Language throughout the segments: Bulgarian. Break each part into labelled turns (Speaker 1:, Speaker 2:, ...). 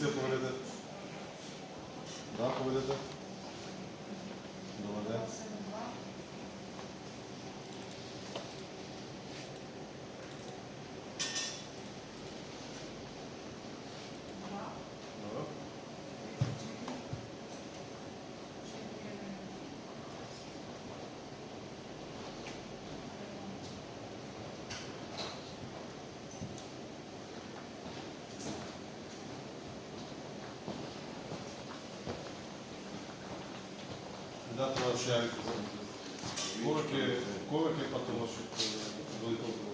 Speaker 1: Полиция поведете. Да, поведете. Добър ден. Да, това ще я Колко е патологът бъде толкова?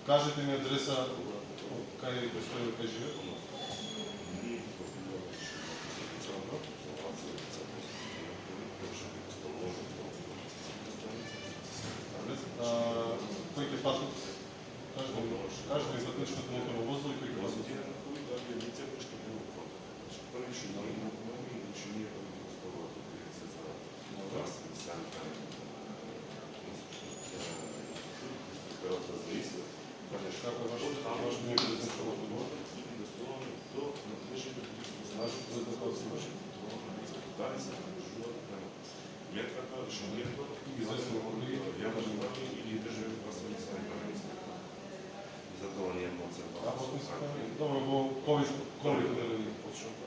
Speaker 1: Кажете ми адреса, къде предстои да живе. Кой е патът? Кажете ми пътничката моторно возило и кой е патът? Как е вашето мнение за това отговор? Вашето за какво се върши? Известно
Speaker 2: или даже вас не са граница. Затова ние младсен.
Speaker 1: Добро, колко да не почвам?